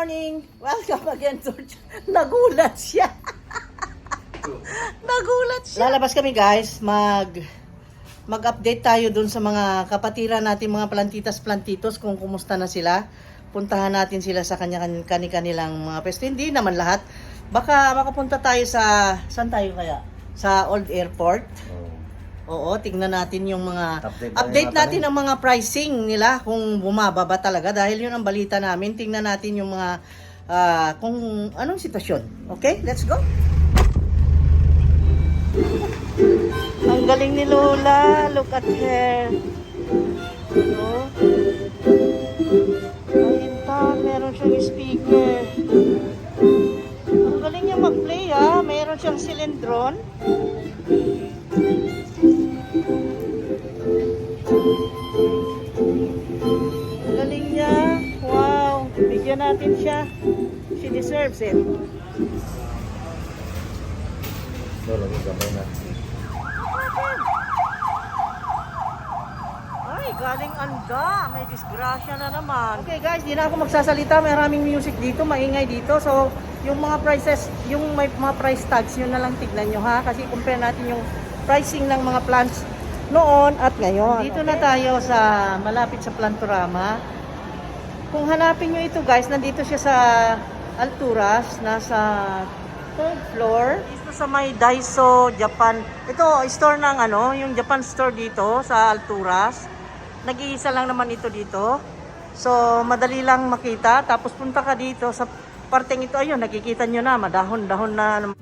morning! Welcome again to... Nagulat siya. Nagulat siya. Lalabas kami guys, mag-update tayo dun sa mga kapatiran natin, mga plantitas-plantitos, kung kumusta na sila. Puntahan natin sila sa kanilang mga pwesto. Hindi naman lahat. Baka makapunta tayo sa... Saan tayo kaya? Sa Old Airport. Oo, tingnan natin yung mga... Update natin ang mga pricing nila kung bumaba ba talaga. Dahil yun ang balita namin. Tingnan natin yung mga... kung anong sitwasyon. Okay, let's go! Ang galing ni Lola. Look at her. Oh. Ayun, meron siyang speaker. Ang galing niya mag-play ha. Meron siyang silindron. Ang galing niya. Wow. Bigyan natin siya. She deserves it. Ay, galing anda. May disgrasya na naman. Okay guys, di na ako magsasalita. Maraming music dito, maingay dito. So, yung mga prices, yung may mga price tags, yun na lang tignan nyo ha. Kasi compare natin yung pricing ng mga plants noon at ngayon. Dito na tayo sa malapit sa Plantorama. Kung hanapin nyo ito guys, nandito siya sa Alturas, nasa 3rd floor. Dito sa may Daiso Japan. Ito store ng yung Japan store dito sa Alturas. Nag-iisa lang naman ito dito. So madali lang makita. Tapos punta ka dito sa parteng ito. Ayun, nakikita nyo na, madahon-dahon na.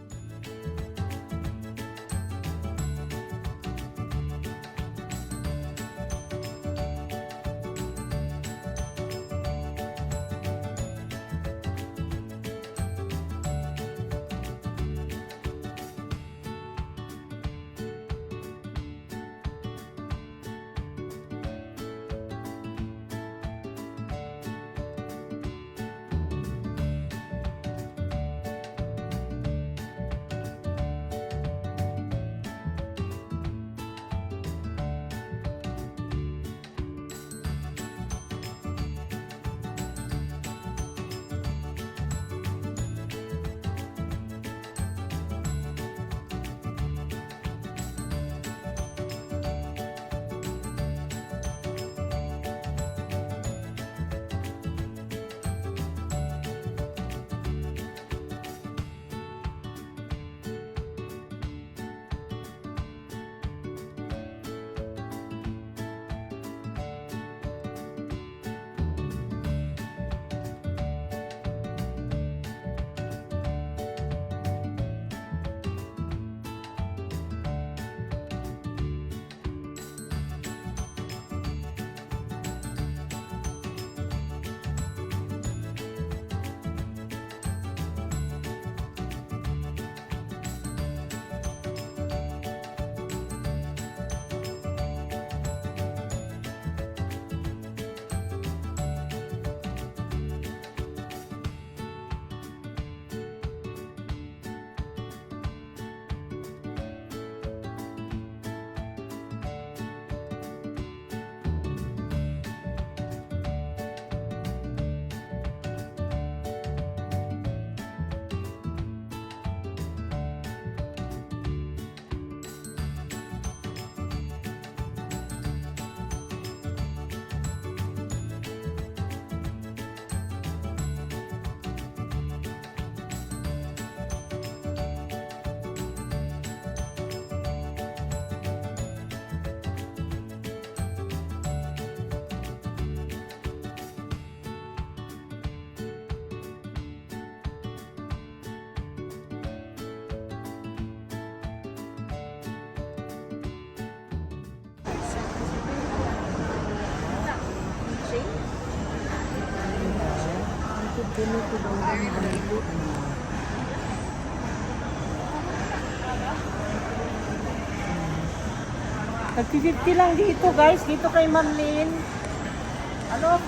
Nag-50 lang dito guys, dito kay Marlene.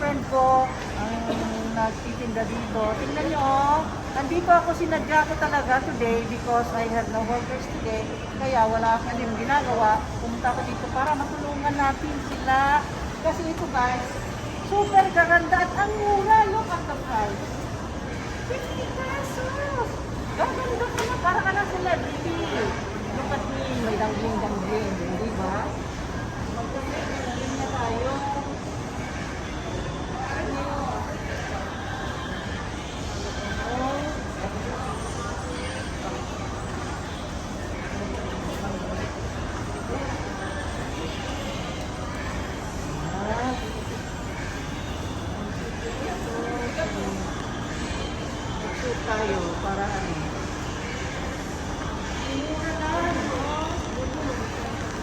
Friend ko, ang nagtitinda dito. Tingnan nyo nandito ako, sinadya ko talaga today because I had no workers today. Kaya wala akong ginagawa. Pumunta ako dito para matulungan natin sila. Kasi ito guys, super gaganda at ang mura. Look at the price. 50 pesos! Gaganda ka na, para ka na celebrity. Look at me, may dangling-dangling, di ba? Magkakit na tayo. Shoot tayo para ano. Mura lang, no?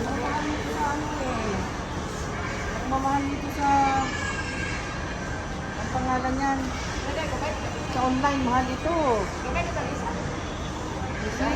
Mamahal dito sa ano eh. Mamahal dito sa... Ang pangalan yan. Sa online, mahal ito. Kasi...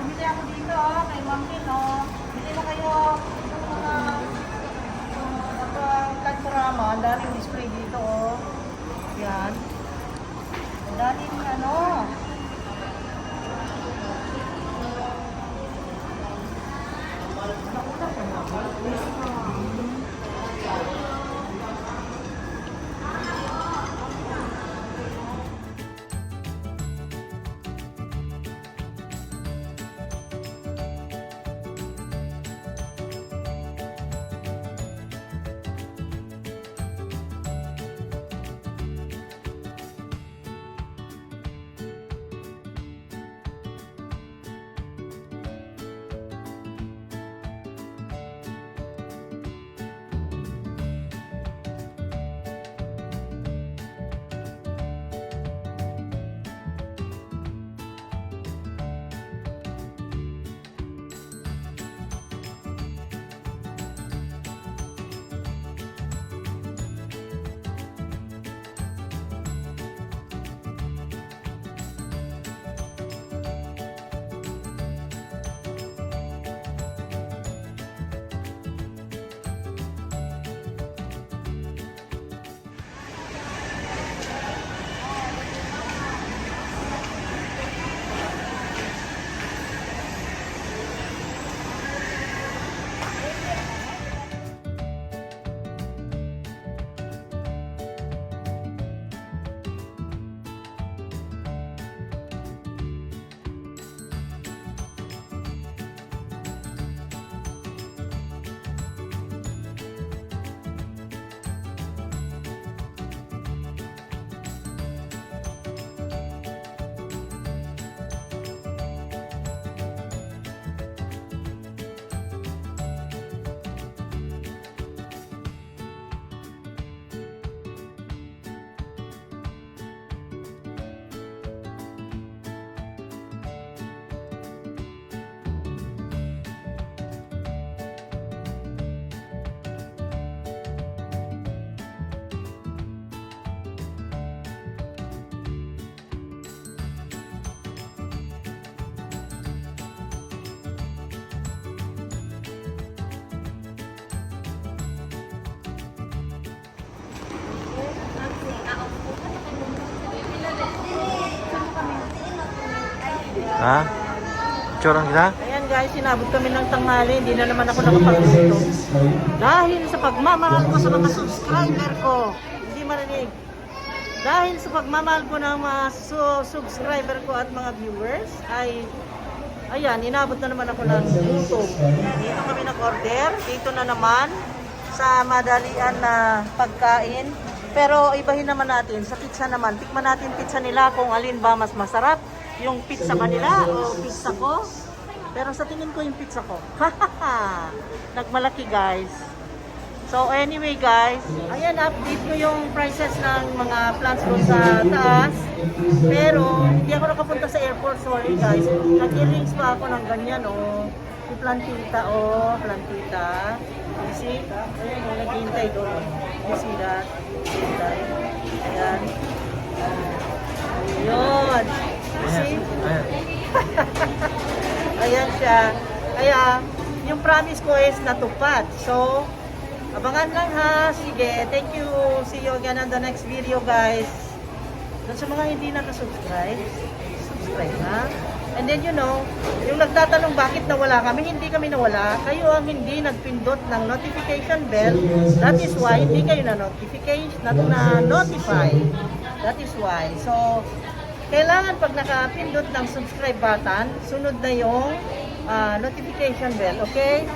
Bumili ako dito, kay Ma'am Min, bili mo kayo ng mga Plantorama. Ang daming display dito, Yan. Ang daming Ha? Picturean kita? Ayan guys, sinabot kami ng tanghali, hindi na naman ako nakapagluto. Dahil sa pagmamahal ko sa mga subscriber ko, hindi marinig. Dahil sa pagmamahal ko ng mga subscriber ko at mga viewers, ayan, inabot na naman ako ng gutom. Dito kami nag-order, dito na naman sa madalian na pagkain. Pero ibahin naman natin, sa pizza naman, tikman natin pizza nila kung alin ba mas masarap. Yung pizza ba nila o pizza ko? Pero sa tingin ko yung pizza ko. Nagmalaki guys. So anyway guys, ayan, update ko yung prices ng mga plants doon sa taas. Pero hindi ako nakapunta sa airport, sorry guys. Nag-earrings pa ako ng ganyan yung plantita plantita. You see? Ayan naghihintay doon. You see that? Ayan. Ayun. You see? Ayan siya. Kaya, yung promise ko is natupad. So, abangan lang ha. Sige, thank you. See you again on the next video guys. Doon sa mga hindi nakasubscribe, subscribe ha. And then yung nagtatanong bakit nawala kami, hindi kami nawala. Kayo ang hindi nagpindot ng notification bell. That is why hindi kayo na-notify. That is why. So, kailangan pag nakapindot ng subscribe button, sunod na yung notification bell, okay?